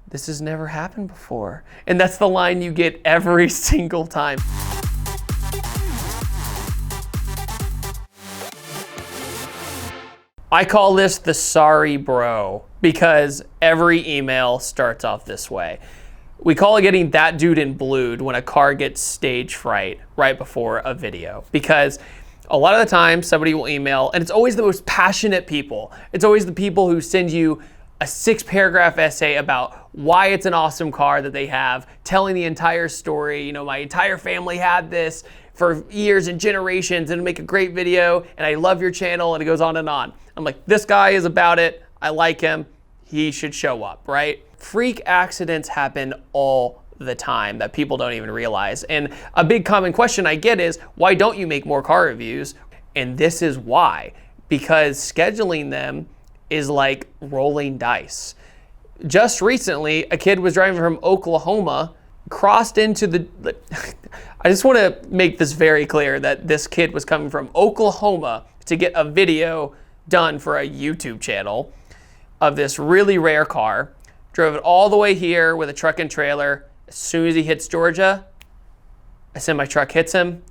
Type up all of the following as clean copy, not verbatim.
this has never happened before. And that's the line you get every single time. I call this the sorry bro because every email starts off this way. We call it getting that dude in blued when a car gets stage fright right before a video, because a lot of the time somebody will email, and it's always the most passionate people. It's always the people who send you a 6-paragraph essay about why it's an awesome car that they have, telling the entire story. You know, my entire family had this for years and generations and make a great video, and I love your channel, and it goes on and on. I'm like, this guy is about it. I like him. He should show up, right? Freak accidents happen all the time that people don't even realize. And a big common question I get is, why don't you make more car reviews? And this is why. Because scheduling them is like rolling dice. Just recently, a kid was driving from Oklahoma, crossed into the... I just want to make this very clear that this kid was coming from Oklahoma to get a video done for a YouTube channel of this really rare car. Drove it all the way here with a truck and trailer. As soon as he hits Georgia, a semi-truck hits him,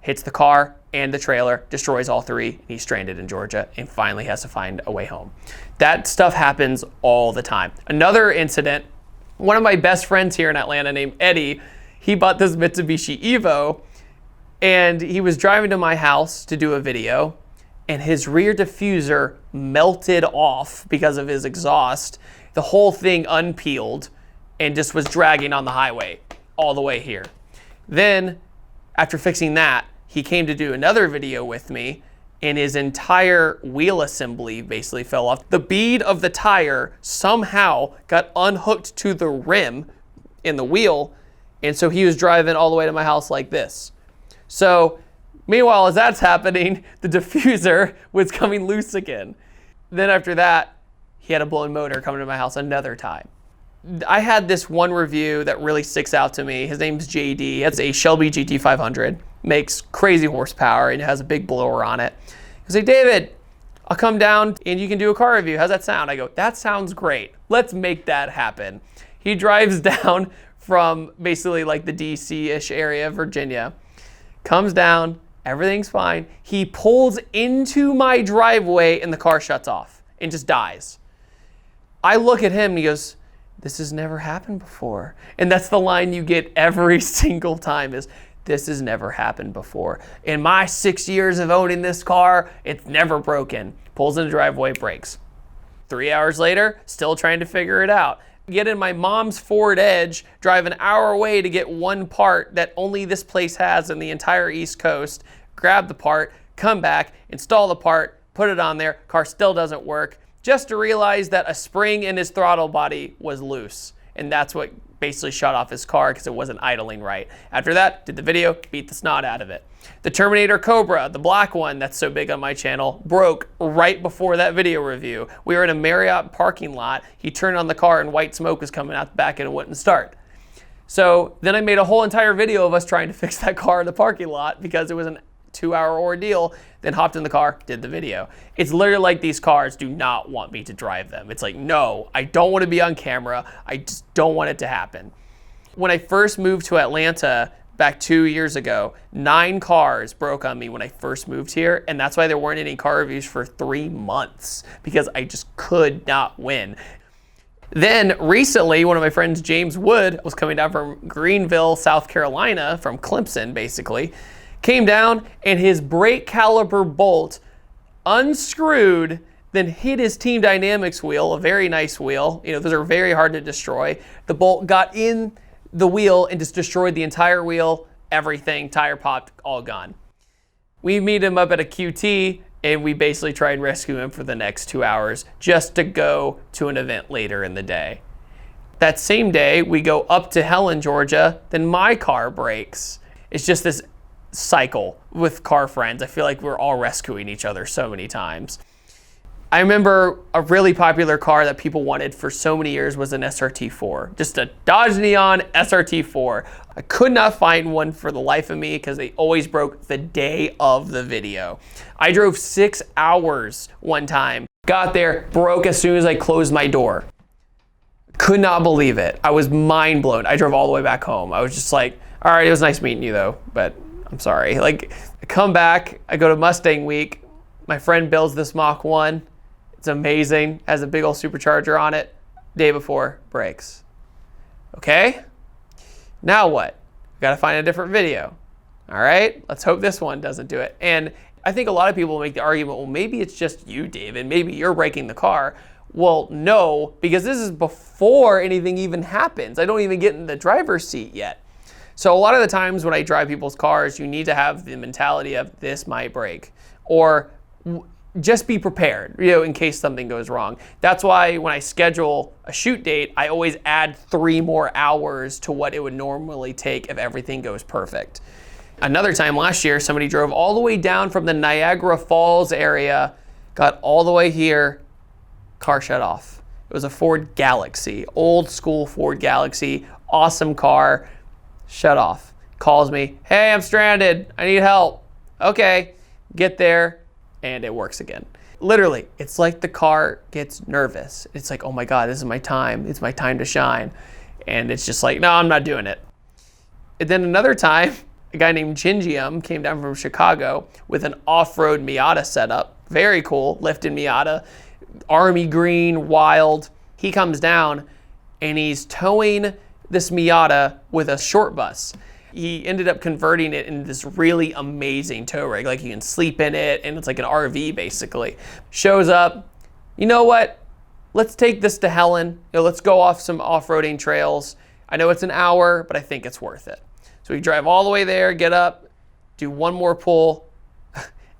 hits the car and the trailer, destroys all three, and he's stranded in Georgia and finally has to find a way home. That stuff happens all the time. Another incident, one of my best friends here in Atlanta named Eddie, he bought this Mitsubishi Evo and he was driving to my house to do a video, and his rear diffuser melted off because of his exhaust. The whole thing unpeeled and just was dragging on the highway all the way here. Then, after fixing that, he came to do another video with me, and his entire wheel assembly basically fell off. The bead of the tire somehow got unhooked to the rim in the wheel, and so he was driving all the way to my house like this. So, meanwhile, as that's happening, the diffuser was coming loose again. Then after that, he had a blown motor coming to my house another time. I had this one review that really sticks out to me. His name's JD. He has a Shelby GT500, makes crazy horsepower, and has a big blower on it. He goes, hey, David, I'll come down and you can do a car review. How's that sound? I go, that sounds great. Let's make that happen. He drives down from basically like the DC-ish area of Virginia, comes down, everything's fine. He pulls into my driveway and the car shuts off and just dies. I look at him and he goes, this has never happened before. And that's the line you get every single time is, this has never happened before. In my 6 years of owning this car, it's never broken. Pulls in the driveway, breaks. 3 hours later, still trying to figure it out. Get in my mom's Ford Edge, drive an hour away to get one part that only this place has in the entire East Coast, grab the part, come back, install the part, put it on there, car still doesn't work, just to realize that a spring in his throttle body was loose. And that's what basically shut off his car because it wasn't idling right. After that, did the video, beat the snot out of it. The Terminator Cobra, the black one that's so big on my channel, broke right before that video review. We were in a Marriott parking lot. He turned on the car and white smoke was coming out the back and it wouldn't start. So then I made a whole entire video of us trying to fix that car in the parking lot because it was a 2-hour ordeal, then hopped in the car, did the video. It's literally like these cars do not want me to drive them. It's like, no, I don't want to be on camera. I just don't want it to happen. When I first moved to Atlanta back 2 years ago, 9 cars broke on me when I first moved here, and that's why there weren't any car reviews for 3 months, because I just could not win. Then recently, one of my friends, James Wood, was coming down from Greenville, South Carolina, from Clemson, basically, came down and his brake caliper bolt unscrewed, then hit his Team Dynamics wheel, a very nice wheel. You know, those are very hard to destroy. The bolt got in the wheel and just destroyed the entire wheel, everything, tire popped, all gone. We meet him up at a QT and we basically try and rescue him for the next 2 hours just to go to an event later in the day. That same day, we go up to Helen, Georgia, then my car breaks. It's just this cycle with car friends. I feel like we're all rescuing each other so many times. I remember a really popular car that people wanted for so many years was an SRT4, just a Dodge Neon SRT4. I could not find one for the life of me because they always broke the day of the video. I drove 6 hours one time, got there, broke as soon as I closed my door. Could not believe it. I was mind blown. I drove all the way back home. I was just like, all right, it was nice meeting you though, but I'm sorry. Like, I come back, I go to Mustang Week. My friend builds this Mach 1. It's amazing. Has a big old supercharger on it. Day before, breaks. Okay, now what? Got to find a different video. All right, let's hope this one doesn't do it. And I think a lot of people make the argument, well, maybe it's just you, David. Maybe you're breaking the car. Well, no, because this is before anything even happens. I don't even get in the driver's seat yet. So a lot of the times when I drive people's cars, you need to have the mentality of this might break, or just be prepared, in case something goes wrong. That's why when I schedule a shoot date, I always add 3 more hours to what it would normally take if everything goes perfect. Another time last year, somebody drove all the way down from the Niagara Falls area, got all the way here, car shut off. It was a Ford Galaxy, old school Ford Galaxy, awesome car, shut off. Calls me, hey, I'm stranded, I need help. Okay, get there, and it works again. Literally, it's like the car gets nervous. It's like, oh my God, this is my time. It's my time to shine. And it's just like, no, I'm not doing it. And then another time, a guy named Gingium came down from Chicago with an off-road Miata setup. Very cool, lifting Miata. Army green, wild. He comes down and he's towing this Miata with a short bus. He ended up converting it into this really amazing tow rig. Like, you can sleep in it and it's like an RV basically. Shows up, you know what? Let's take this to Helen. Let's go off some off-roading trails. I know it's an hour, but I think it's worth it. So we drive all the way there, get up, do one more pull.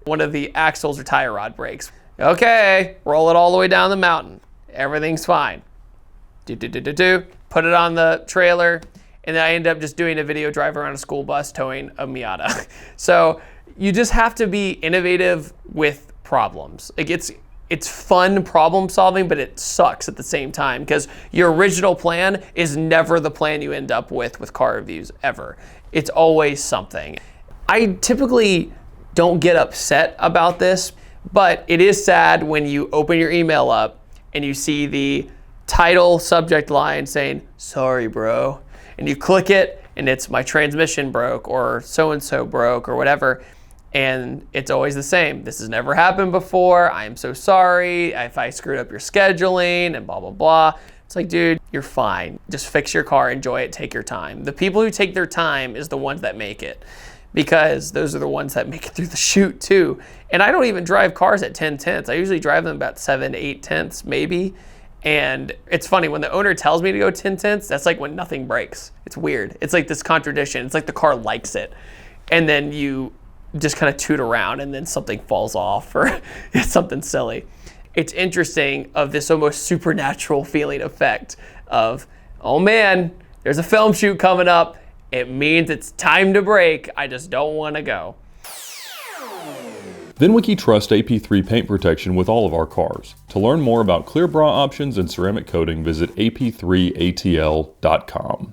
One of the axles or tire rod breaks. Okay, roll it all the way down the mountain. Everything's fine. Put it on the trailer, and then I end up just doing a video drive around a school bus towing a Miata. So you just have to be innovative with problems. Like, it's fun problem solving, but it sucks at the same time because your original plan is never the plan you end up with car reviews ever. It's always something. I typically don't get upset about this, but it is sad when you open your email up and you see the title subject line saying, sorry, bro. And you click it and it's my transmission broke or so-and-so broke or whatever. And it's always the same. This has never happened before. I am so sorry if I screwed up your scheduling and blah, blah, blah. It's like, dude, you're fine. Just fix your car, enjoy it, take your time. The people who take their time is the ones that make it, because those are the ones that make it through the shoot too. And I don't even drive cars at 10 tenths. I usually drive them about 7 to 8 tenths maybe. And it's funny, when the owner tells me to go 10 tenths, that's like when nothing breaks. It's weird. It's like this contradiction. It's like the car likes it. And then you just kind of toot around and then something falls off or it's something silly. It's interesting of this almost supernatural feeling effect of, oh man, there's a film shoot coming up. It means it's time to break. I just don't want to go. VINwiki trusts AP3 paint protection with all of our cars. To learn more about clear bra options and ceramic coating, visit ap3atl.com.